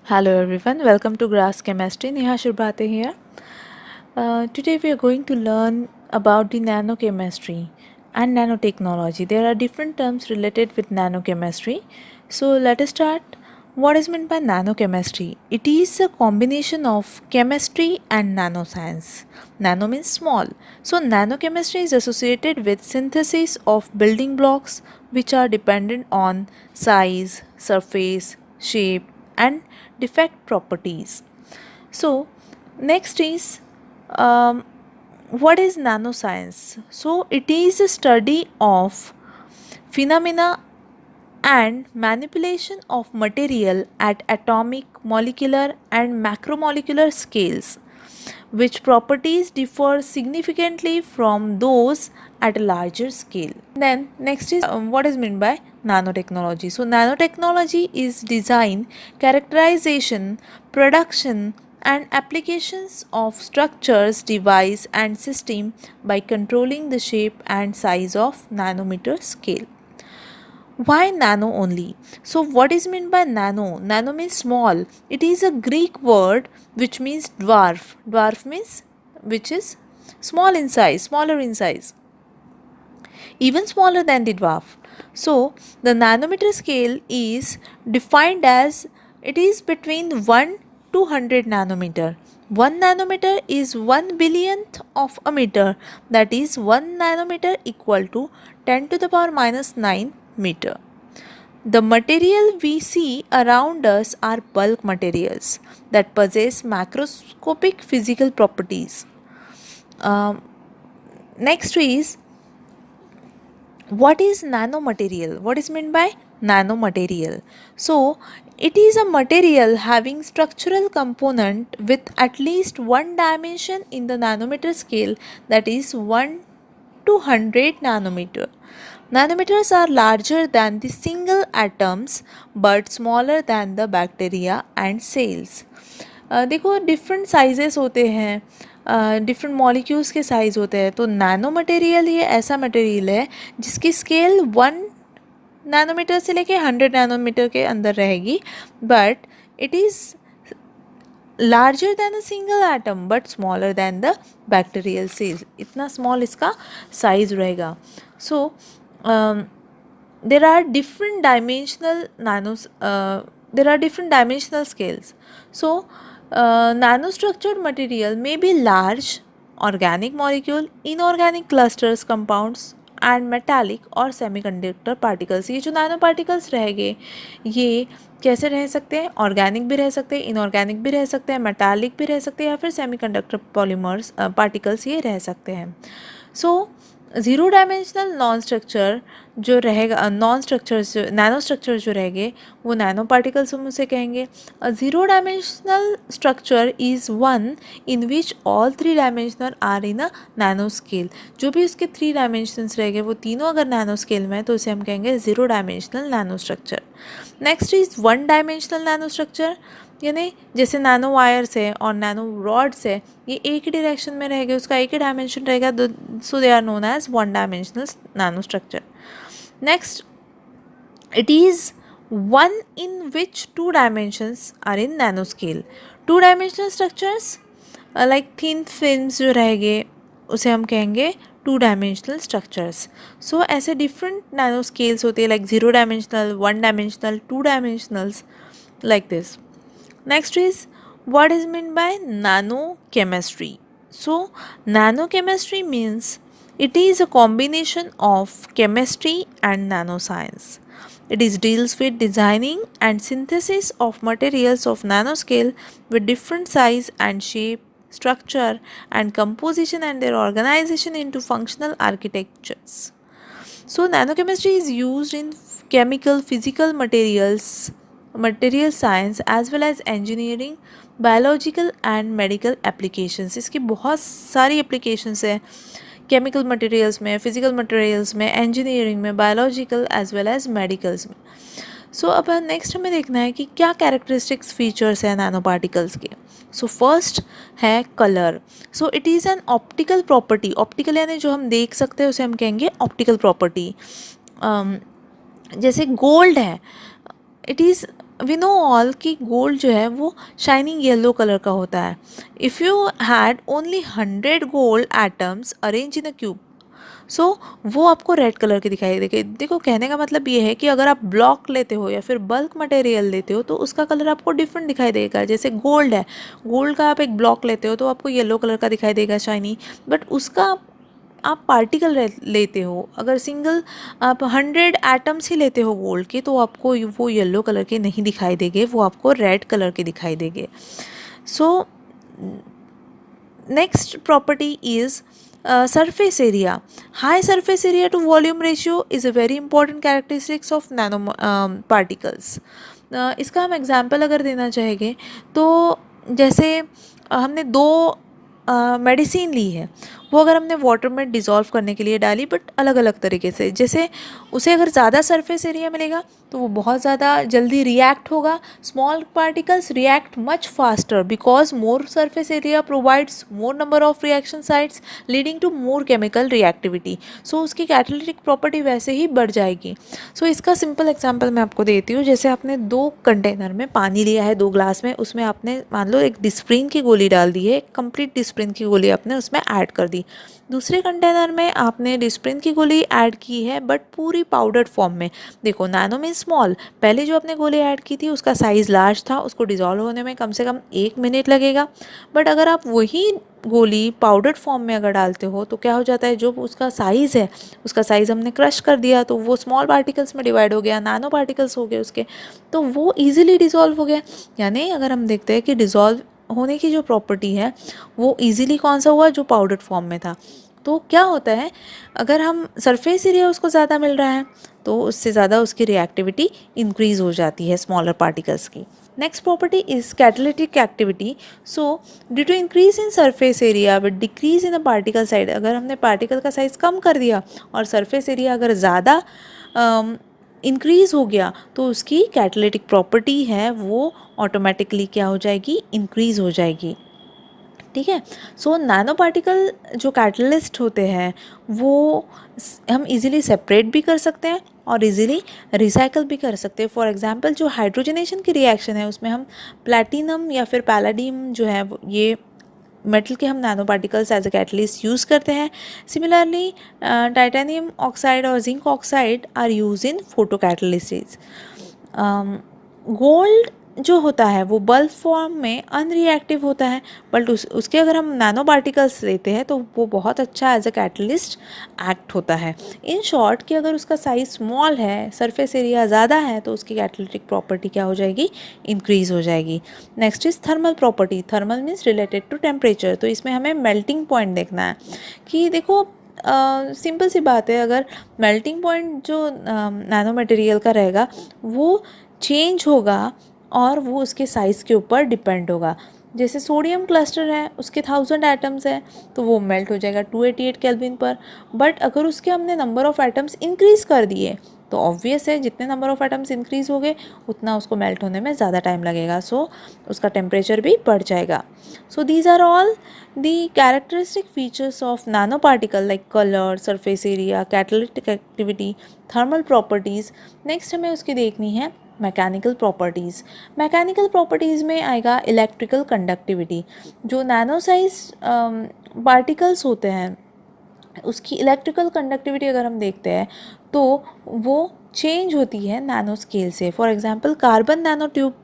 Hello everyone, welcome to Grass Chemistry. Neha Shurbate here. Today we are going to learn about the nanochemistry and nanotechnology. There are different terms related with nanochemistry. So let us start. What is meant by nanochemistry? It is a combination of chemistry and nanoscience. Nano means small. So nanochemistry is associated with synthesis of building blocks which are dependent on size, surface, shape and defect properties. So next is um, what is nanoscience? So it is a study of phenomena and manipulation of material at atomic, molecular and macromolecular scales, which properties differ significantly from those at a larger scale. Then next is what is meant by nanotechnology. So nanotechnology is design, characterization, production and applications of structures, device and system by controlling the shape and size of nanometer scale. Why nano only? So, what is meant by nano? Nano means small. It is a Greek word which means dwarf. Dwarf means which is small in size, smaller in size, even smaller than the dwarf. So, the nanometer scale is defined as it is between 1 to 100 nanometer. 1 nanometer is 1 billionth of a meter, that is 1 nanometer equal to 10 to the power minus 9 meter. The material we see around us are bulk materials that possess macroscopic physical properties. Um, Next is what is nanomaterial? What is meant by nanomaterial? So, it is a material having structural component with at least one dimension in the nanometer scale, that is 1 to 100 nanometer. Nanometers are larger than the single atoms but smaller than the bacteria and cells. देखो different sizes होते हैं, different molecules के size होते हैं. तो nano material ये ऐसा material है जिसकी स्केल 1 नैनोमीटर से लेके 100 नैनोमीटर के अंदर रहेगी, but it is larger than a single atom but smaller than the bacterial cell. इतना स्मॉल इसका साइज रहेगा. So there are different dimensional nanos there are different dimensional scales. So nanostructured material may be large organic molecule, inorganic clusters, compounds and metallic और semiconductor particles. ये जो nano particles रहेंगे ये कैसे रह सकते हैं? ऑर्गेनिक भी रह सकते हैं, इनऑर्गेनिक भी रह सकते हैं, मेटालिक भी रह सकते हैं या फिर सेमीकंडक्टर पॉलीमर्स पार्टिकल्स ये रह सकते हैं. So zero dimensional nano structure जो रहेगा, नॉन स्ट्रक्चर्स जो नैनो स्ट्रक्चर जो रहेंगे वो नैनो पार्टिकल्स हम उसे कहेंगे. A zero dimensional structure is one in which all three dimensional are in a nano scale. जो भी उसके थ्री डायमेंशंस रहेंगे वो तीनों अगर नैनो स्केल में है तो उसे हम कहेंगे zero dimensional nano structure. Next is one dimensional nano structure, यानी जैसे नैनो वायर्स है और नैनो रॉड्स है, ये एक ही डायरेक्शन में रहेगा, उसका एक ही डायमेंशन रहेगा, so they are known as one dimensional nano structure. Next, it is one in which two dimensions are in nanoscale. Two dimensional structures like thin films जो रहेंगे उसे हम कहेंगे टू डायमेंशनल स्ट्रक्चर्स. सो ऐसे डिफरेंट नैनो स्केल्स होते हैं, like zero dimensional, one dimensional, two dimensionals, like this. Next is what is meant by nanochemistry. So nanochemistry means it is a combination of chemistry and nanoscience. It is deals with designing and synthesis of materials of nanoscale with different size and shape, structure and composition and their organization into functional architectures. So nanochemistry is used in chemical, physical material science as well as engineering, biological and medical applications. इसकी बहुत सारी applications है chemical materials में, physical materials में, engineering में, biological as well as medicals में. So अब next हमें देखना है कि क्या कैरेक्टरिस्टिक्स फीचर्स हैं नैनो पार्टिकल्स के. सो फर्स्ट है colour. So it is an optical property. Optical यानी जो हम देख सकते हैं उसे हम कहेंगे ऑप्टिकल प्रॉपर्टी. जैसे गोल्ड है, it is we know all कि गोल्ड जो है वो शाइनिंग येलो कलर का होता है. If you had only 100 gold atoms arrange in a cube, so वो आपको रेड कलर के दिखाई देंगे. देखो, कहने का मतलब ये है कि अगर आप ब्लॉक लेते हो या फिर बल्क मटेरियल लेते हो तो उसका कलर आपको डिफरेंट दिखाई देगा. जैसे गोल्ड है, गोल्ड का आप एक ब्लॉक लेते हो तो आपको येलो कलर का दिखाई देगा शाइनी. बट उसका आप पार्टिकल लेते हो, अगर सिंगल आप 100 एटम्स ही लेते हो गोल्ड के, तो आपको वो येलो कलर के नहीं दिखाई देंगे, वो आपको रेड कलर के दिखाई देंगे. सो next property is surface area. High surface area to volume ratio is a very important characteristics of nano particles. इसका हम एग्जांपल अगर देना चाहेंगे तो जैसे हमने दो मेडिसिन ली है, वो अगर हमने वाटर में डिज़ोल्व करने के लिए डाली, बट अलग अलग तरीके से. जैसे उसे अगर ज़्यादा सरफेस एरिया मिलेगा तो वो बहुत ज़्यादा जल्दी रिएक्ट होगा. Small particles react much faster because more surface area provides more number of reaction sites leading to more chemical reactivity. So उसकी कैटालिटिक प्रॉपर्टी वैसे ही बढ़ जाएगी. सो इसका सिंपल एग्जांपल मैं आपको देती हूँ. जैसे आपने 2 कंटेनर में पानी लिया है, 2 ग्लास में, उसमें आपने मान लो एक डिस्प्रिन की गोली डाल दी है, कंप्लीट डिस्प्रिन की गोली आपने उसमें ऐड कर दी. दूसरे कंटेनर में आपने डिस्प्रिन की गोली ऐड की है बट पूरी पाउडर्ड फॉर्म में. देखो, नैनो में स्मॉल, पहले जो आपने गोली ऐड की थी उसका साइज़ लार्ज था, उसको डिज़ोल्व होने में कम से कम 1 मिनट लगेगा. बट अगर आप वही गोली पाउडर्ड फॉर्म में अगर डालते हो तो क्या हो जाता है, जो उसका साइज़ है, उसका साइज़ हमने क्रश कर दिया तो वो स्मॉल पार्टिकल्स में डिवाइड हो गया, नैनो पार्टिकल्स हो गए उसके, तो वो ईजिली डिज़ोल्व हो गया. यानी अगर हम देखते हैं कि डिज़ोल्व होने की जो प्रॉपर्टी है वो ईजिली कौन सा हुआ, जो पाउडर्ड फॉर्म में था. तो क्या होता है, अगर हम सरफेस एरिया उसको ज़्यादा मिल रहा है तो उससे ज़्यादा उसकी रिएक्टिविटी इंक्रीज़ हो जाती है स्मॉलर पार्टिकल्स की. Next property is catalytic activity. So due to increase in surface area with decrease in the particle size, अगर हमने पार्टिकल का साइज़ कम कर दिया और सरफेस एरिया अगर ज़्यादा इंक्रीज़ हो गया तो उसकी कैटालिटिक प्रॉपर्टी है वो ऑटोमेटिकली क्या हो जाएगी, इंक्रीज़ हो जाएगी. ठीक है. सो नैनो पार्टिकल जो कैटलिस्ट होते हैं वो हम इजीली सेपरेट भी कर सकते हैं और इजीली रिसाइकल भी कर सकते हैं. फॉर एग्जांपल, जो हाइड्रोजनेशन की रिएक्शन है उसमें हम प्लैटिनम या फिर पैलाडियम जो है ये मेटल के हम nano particles as a catalyst use करते हैं. सिमिलरली टाइटेनियम ऑक्साइड और zinc oxide are use in photo catalyst. Gold जो होता है वो बल्क फॉर्म में अनरिएक्टिव होता है, बट उसके अगर हम नैनो पार्टिकल्स लेते हैं तो वो बहुत अच्छा एज अ कैटलिस्ट एक्ट होता है. इन शॉर्ट कि अगर उसका साइज़ स्मॉल है, सरफेस एरिया ज़्यादा है, तो उसकी कैटालिटिक प्रॉपर्टी क्या हो जाएगी, इंक्रीज़ हो जाएगी. Next is thermal property. Thermal means related to temperature. तो इसमें हमें मेल्टिंग पॉइंट देखना है कि देखो सिंपल सी बात है, अगर मेल्टिंग पॉइंट जो नैनो मटेरियल का रहेगा वो चेंज होगा और वो उसके साइज़ के ऊपर डिपेंड होगा. जैसे सोडियम क्लस्टर है, उसके 1000 एटम्स हैं तो वो मेल्ट हो जाएगा 288 केल्विन पर. बट अगर उसके हमने नंबर ऑफ़ एटम्स इंक्रीज़ कर दिए तो ऑब्वियस है, जितने नंबर ऑफ़ एटम्स इंक्रीज़ हो गए उतना उसको मेल्ट होने में ज़्यादा टाइम लगेगा. सो उसका टेम्परेचर भी बढ़ जाएगा. So these are all the characteristic features of nano particle like colour, surface area, catalytic activity, thermal properties. Next हमें उसकी देखनी है मैकेनिकल प्रॉपर्टीज़. मैकेनिकल प्रॉपर्टीज़ में आएगा इलेक्ट्रिकल कंडक्टिविटी. जो नैनो साइज पार्टिकल्स होते हैं उसकी इलेक्ट्रिकल कंडक्टिविटी अगर हम देखते हैं तो वो चेंज होती है नैनो स्केल से. For example, carbon nano tube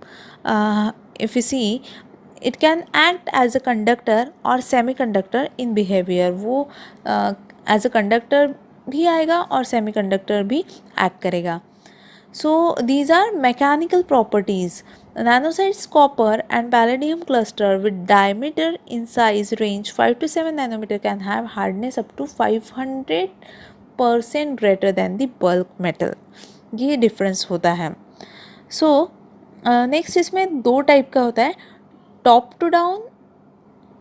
if you see, it can act as a conductor और सेमी कंडक्टर इन बिहेवियर. वो एज अ कंडक्टर भी आएगा और सेमी कंडक्टर भी एक्ट करेगा. So these are mechanical properties. Nanosites copper and palladium cluster with diameter in size range 5 to 7 nanometer can have hardness up to 500% greater than the bulk metal. ये difference होता है. So next इसमें 2 type का होता है, top to down.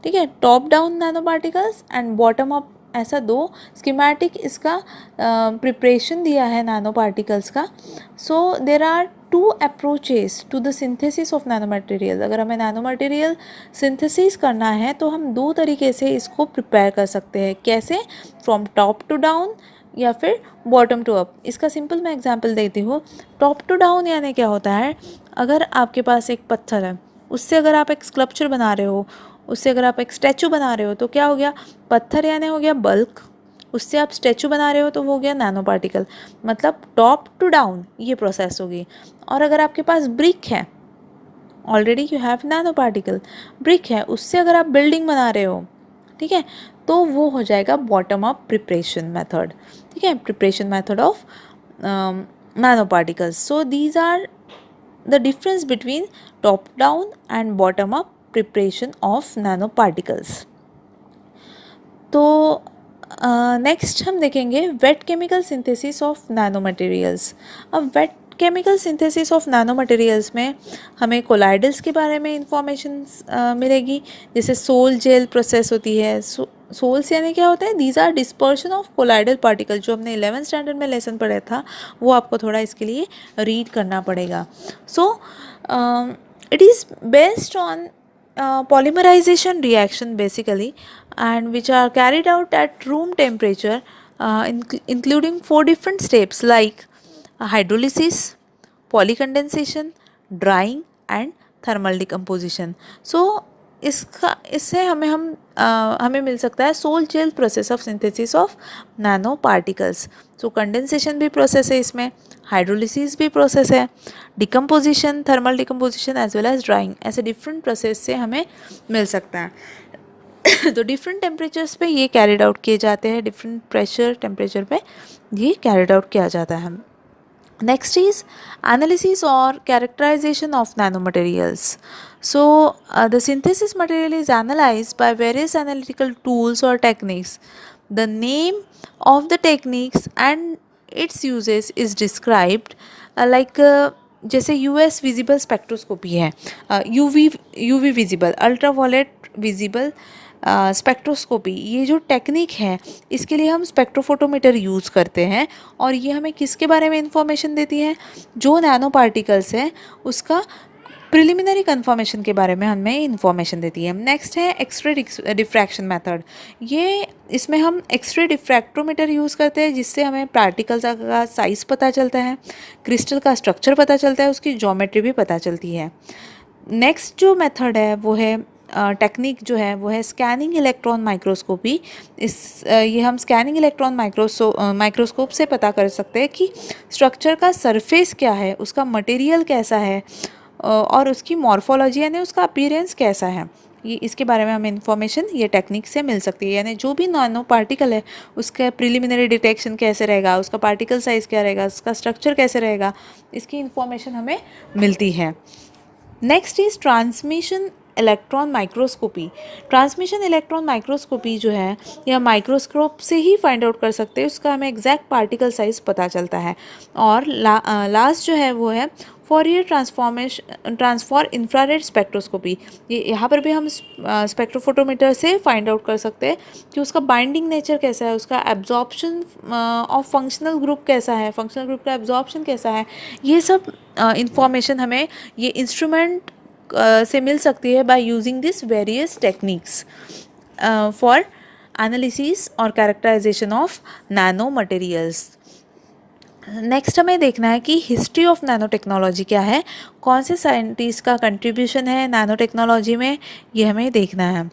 ठीक है, top down nano particles and bottom up. ऐसा 2 स्कीमेटिक इसका प्रिपरेशन दिया है नैनो पार्टिकल्स का. So there are 2 approaches to the synthesis of nano material. अगर हमें नैनो मटेरियल सिंथेसिस करना है तो हम 2 तरीके से इसको प्रिपेयर कर सकते हैं. कैसे? फ्रॉम टॉप टू डाउन या फिर बॉटम टू अप। इसका सिंपल मैं एग्जांपल देती हूँ। टॉप टू डाउन यानी क्या होता है, अगर आपके पास एक पत्थर है, उससे अगर आप एक स्कल्पचर बना रहे हो, उससे अगर आप एक स्टैचू बना रहे हो, तो क्या हो गया, पत्थर यानी हो गया बल्क, उससे आप स्टैचू बना रहे हो तो वो हो गया नैनो पार्टिकल। मतलब टॉप टू डाउन ये प्रोसेस होगी। और अगर आपके पास ब्रिक है, already you have nano particle, brick है, उससे अगर आप बिल्डिंग बना रहे हो, ठीक है, तो वो हो जाएगा बॉटम अप प्रिपरेशन मेथड। ठीक है, preparation method of nano particles. So these are the difference between top down and bottom up preparation of nano particles. तो नेक्स्ट हम देखेंगे wet chemical synthesis of nano materials. अब wet chemical synthesis of nano materials में हमें colloidals के बारे में information मिलेगी, जैसे सोल जेल प्रोसेस होती है। सोल्स यानी क्या होता है, these are dispersion of colloidal particle. जो हमने 11th स्टैंडर्ड में लेसन पढ़ा था वो आपको थोड़ा इसके लिए रीड करना पड़ेगा। सो it is based on polymerization reaction basically, and which are carried out at room temperature, including 4 different steps like hydrolysis, polycondensation, drying and thermal decomposition. So इससे हमें मिल सकता है sol gel process of synthesis of nano particles. So condensation भी process है इसमें, hydrolysis भी process है, decomposition, thermal decomposition as well as drying, ऐसे डिफरेंट प्रोसेस से हमें मिल सकता है। तो डिफरेंट टेम्परेचर्स पे ये कैरिड आउट किए जाते हैं, डिफरेंट प्रेशर टेम्परेचर पे ये कैरिड आउट किया जाता है। Next is analysis or characterization of nanomaterials. So, the synthesis material is analyzed by various analytical tools or techniques. The name of the techniques and its uses is described जैसे US visible spectroscopy है, UV visible, ultraviolet visible spectroscopy, ये जो technique है इसके लिए हम spectrophotometer use करते हैं। और ये हमें किसके बारे में इंफॉर्मेशन देती है, जो नैनो पार्टिकल्स है उसका प्रिलिमिनरी कन्फर्मेशन के बारे में हमें इंफॉर्मेशन देती है। नेक्स्ट है एक्सरे डिफ्रैक्शन मेथड। ये इसमें हम एक्सरे डिफ्रैक्ट्रोमीटर यूज़ करते हैं, जिससे हमें पार्टिकल्स का साइज़ पता चलता है, क्रिस्टल का स्ट्रक्चर पता चलता है, उसकी ज्योमेट्री भी पता चलती है। नेक्स्ट जो मेथड है वो है टेक्निक जो है वो है स्कैनिंग इलेक्ट्रॉन माइक्रोस्कोपी। ये हम स्कैनिंग इलेक्ट्रॉन माइक्रोस्कोप से पता कर सकते हैं कि स्ट्रक्चर का सरफेस क्या है, उसका मटेरियल कैसा है, और उसकी मॉर्फोलॉजी यानी उसका अपीयरेंस कैसा है। ये इसके बारे में हमें इंफॉर्मेशन ये टेक्निक से मिल सकती है। यानी जो भी नैनो पार्टिकल है उसका प्रिलिमिनरी डिटेक्शन कैसे रहेगा, उसका पार्टिकल साइज़ क्या रहेगा, उसका स्ट्रक्चर कैसे रहेगा, इसकी इंफॉर्मेशन हमें मिलती है। Next is transmission electron microscopy. Transmission electron microscopy जो है यह माइक्रोस्कोप से ही फाइंड आउट कर सकते हैं, उसका हमें एग्जैक्ट पार्टिकल साइज पता चलता है। और लास्ट जो है वो है फॉरियर ट्रांसफॉर इंफ्रारेड स्पेक्ट्रोस्कोपी। ये यहाँ पर भी हम स्पेक्ट्रोफोटोमीटर से फाइंड आउट कर सकते हैं कि उसका बाइंडिंग नेचर कैसा है, उसका एब्जॉर्प्शन ऑफ फंक्शनल ग्रुप कैसा है, फंक्शनल ग्रुप का एब्जॉर्प्शन कैसा है। ये सब इंफॉर्मेशन हमें ये इंस्ट्रूमेंट से मिल सकती है by using this various techniques for analysis और characterisation of nano materials. Next हमें देखना है कि हिस्ट्री ऑफ नैनो टेक्नोलॉजी क्या है, कौन से साइंटिस्ट का कंट्रीब्यूशन है नैनो टेक्नोलॉजी में, ये हमें देखना है।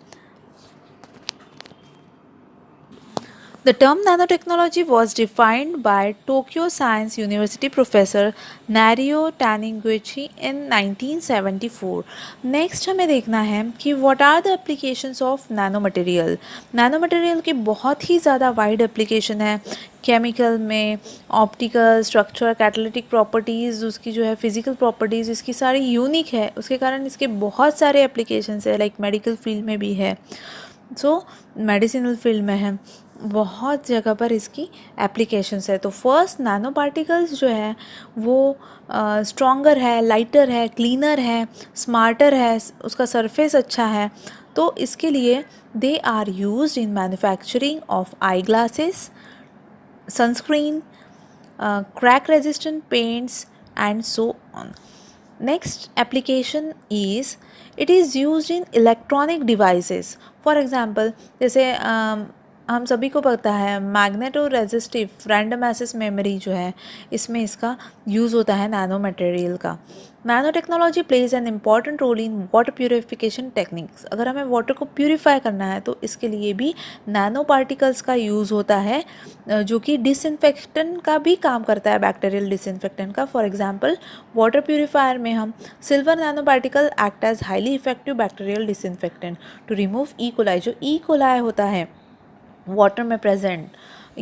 The term nanotechnology was defined by Tokyo Science University professor Nario Taniguchi in 1974. Next हमें देखना है कि what are the applications of nanomaterial. nanomaterial की बहुत ही ज़्यादा वाइड एप्लीकेशन है, केमिकल में, ऑप्टिकल, स्ट्रक्चर, कैटालिटिक प्रॉपर्टीज़, उसकी जो है फिजिकल प्रॉपर्टीज़ इसकी सारी यूनिक है, उसके कारण इसके बहुत सारे एप्लीकेशंस है, लाइक मेडिकल फील्ड में भी है, सो मेडिसिनल फील्ड में है, बहुत जगह पर इसकी एप्लीकेशंस है। तो फर्स्ट नैनो पार्टिकल्स जो है वो स्ट्रॉन्गर है, लाइटर है, क्लीनर है, स्मार्टर है, उसका सरफेस अच्छा है। तो इसके लिए they are used in manufacturing of eye glasses, sunscreen, crack resistant paints and so on. Next application is it is used in electronic devices. For example, जैसे हम सभी को पता है magneto resistive random access memory जो है इसमें इसका यूज़ होता है नैनो मटेरियल का। Nano technology plays an important role in water purification techniques. अगर हमें वाटर को प्यूरिफाई करना है तो इसके लिए भी नैनो पार्टिकल्स का यूज़ होता है, जो कि डिसइंफेक्टेंट का भी काम करता है, बैक्टीरियल डिसइंफेक्टेंट का। फॉर एग्जांपल वाटर प्यूरिफायर में हम silver nano particle act as highly effective bacterial disinfectant to remove E coli. जो ई कोलाई होता है वाटर में प्रेजेंट,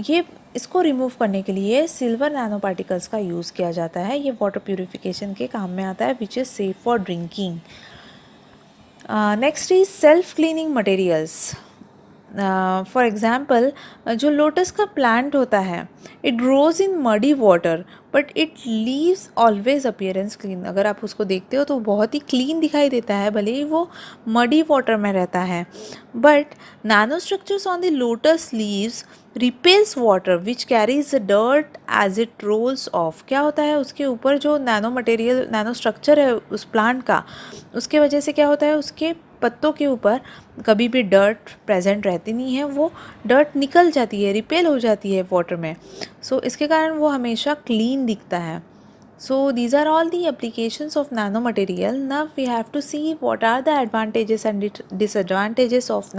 ये इसको रिमूव करने के लिए सिल्वर नैनो पार्टिकल्स का यूज़ किया जाता है। ये वाटर प्यूरिफिकेशन के काम में आता है, which is safe for drinking. Next is self cleaning materials. For example जो लोटस का प्लांट होता है, it grows in muddy water but it leaves always appearance clean. अगर आप उसको देखते हो तो बहुत ही क्लीन दिखाई देता है, भले ही वो मडी वाटर में रहता है। But nano structures on the lotus leaves repels water which carries the dirt as it rolls off. क्या होता है, उसके ऊपर जो नैनो मटेरियल नैनो स्ट्रक्चर है उस प्लांट का, उसके वजह से क्या होता है, उसके पत्तों के ऊपर कभी भी डर्ट प्रेजेंट रहती नहीं है, वो डर्ट निकल जाती है, रिपेल हो जाती है वाटर में। सो इसके कारण वो हमेशा क्लीन दिखता है। So these are all the applications of nanomaterial. Now we have to see what are the advantages and disadvantages of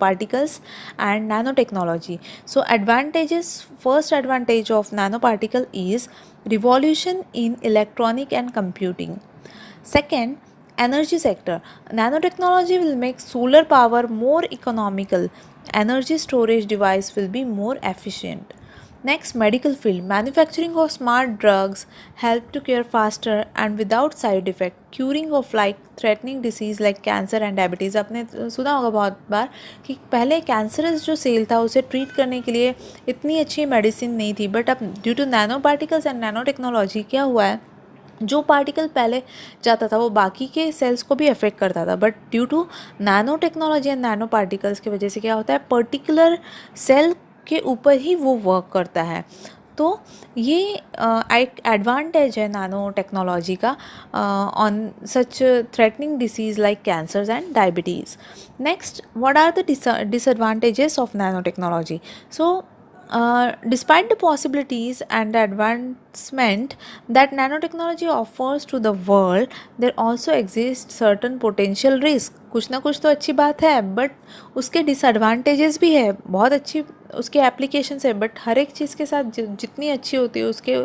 particles and nanotechnology. So advantages, first advantage of nanoparticle is revolution in electronic and computing. Second, energy sector. Nanotechnology will make solar power more economical. Energy storage device will be more efficient. Next, medical field. Manufacturing of smart drugs help to cure faster and without side effect. Curing of life threatening disease like cancer and diabetes. आपने सुना होगा बहुत बार कि पहले cancerous जो cell था उसे treat करने के लिए इतनी अच्छी मेडिसिन नहीं थी, बट अब due to nano particles and nano technology क्या हुआ है, जो पार्टिकल पहले जाता था वो बाकी के सेल्स को भी अफेक्ट करता था, but due to nano technology and nano particles की वजह से क्या होता है, पर्टिकुलर सेल के ऊपर ही वो वर्क करता है। तो ये एक एडवांटेज है नैनो टेक्नोलॉजी का on such threatening disease like cancers and diabetes. Next, what are the disadvantages of nanotechnology? So despite the possibilities and the advancement that nanotechnology offers to the world, there also exist certain potential risk. कुछ ना कुछ तो अच्छी बात है, but उसके disadvantages भी है। बहुत अच्छी उसके एप्लीकेशंस है, बट हर एक चीज़ के साथ जितनी अच्छी होती है उसके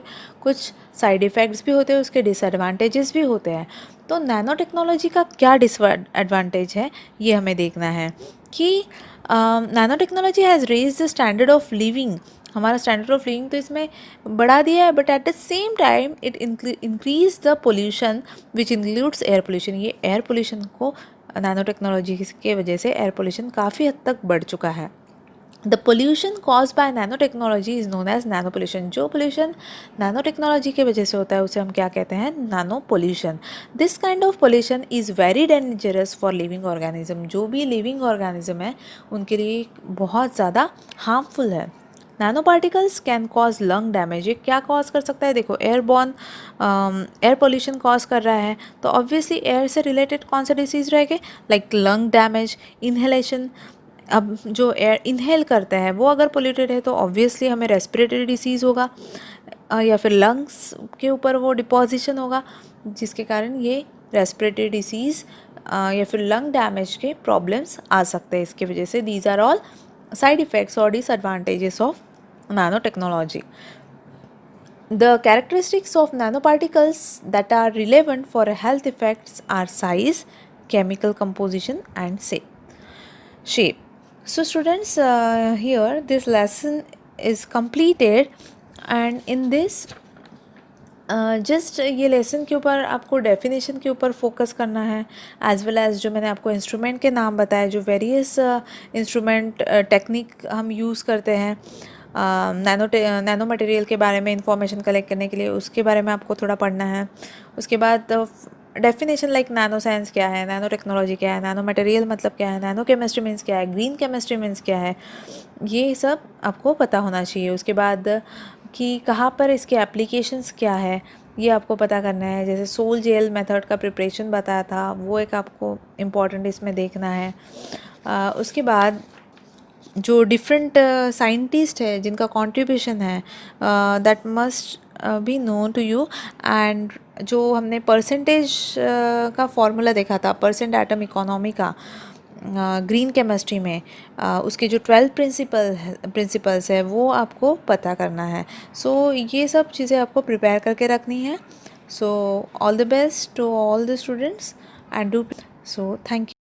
कुछ साइड इफ़ेक्ट्स भी होते हैं, उसके डिसएडवांटेजेस भी होते हैं। तो नैनो टेक्नोलॉजी का क्या डिसएडवांटेज है ये हमें देखना है कि nano technology has raise the standard of living. हमारा स्टैंडर्ड ऑफ लिविंग तो इसमें बढ़ा दिया है, but at the same time it increase the pollution which includes air pollution. ये एयर पोल्यूशन को नैनो टेक्नोलॉजी की वजह से एयर पोल्यूशन काफ़ी हद तक बढ़ चुका है। The pollution cause by nano technology is known as nano pollution. जो पोल्यूशन नैनो टेक्नोलॉजी की वजह से होता है उसे हम क्या कहते हैं, nano pollution. This kind of pollution is very dangerous for living organism. जो भी लिविंग ऑर्गेनिज्म है उनके लिए बहुत ज़्यादा हार्मफुल है। Nano particles can cause lung damage. ये क्या कॉज कर सकता है, देखो एयरबॉर्न एयर पोल्यूशन कॉज कर रहा है तो ऑब्वियसली एयर से रिलेटेड कौन सा डिसीज़ रहेगा, लाइक लंग डैमेज, इन्हेलेशन। अब जो एयर इनहेल करता है वो अगर पोल्यूटेड है तो ऑब्वियसली हमें रेस्पिरेटरी डिसीज़ होगा, या फिर लंग्स के ऊपर वो डिपॉजिशन होगा जिसके कारण ये रेस्पिरेटरी डिसीज़ या फिर लंग डैमेज के प्रॉब्लम्स आ सकते हैं इसकी वजह से। These are all side effects और disadvantages of nanotechnology. The characteristics of nanoparticles that are relevant for health effects are size, chemical composition and shape. So students, here this lesson is completed, and in this just ये lesson के ऊपर आपको definition के ऊपर focus करना है, as well as जो मैंने आपको इंस्ट्रूमेंट के नाम बताए, जो इंस्ट्रूमेंट टेक्निक हम यूज़ करते हैं नैनो मटेरियल के बारे में इंफॉर्मेशन कलेक्ट करने के लिए, उसके बारे में आपको थोड़ा पढ़ना है। उसके बाद डेफिनेशन लाइक नैनो साइंस क्या है, नैनो टेक्नोलॉजी क्या है, नैनो मटेरियल मतलब क्या है, नैनो केमिस्ट्री मीन्स क्या है, ग्रीन केमिस्ट्री मीन्स क्या है, ये सब आपको पता होना चाहिए। उसके बाद कि कहाँ पर इसके एप्लीकेशंस क्या है ये आपको पता करना है। जैसे सोल जेल मेथड का प्रिपरेशन बताया था वो एक आपको इम्पॉर्टेंट इसमें देखना है। उसके बाद जो डिफरेंट साइंटिस्ट है जिनका कंट्रीब्यूशन है, that must be known to you. And जो हमने परसेंटेज का फॉर्मूला देखा था, परसेंट एटम इकोनॉमी का, ग्रीन केमिस्ट्री में, उसके जो 12 प्रिंसिपल्स है वो आपको पता करना है। सो ये सब चीज़ें आपको प्रिपेयर करके रखनी है। So all the best to all the students and do. So thank you.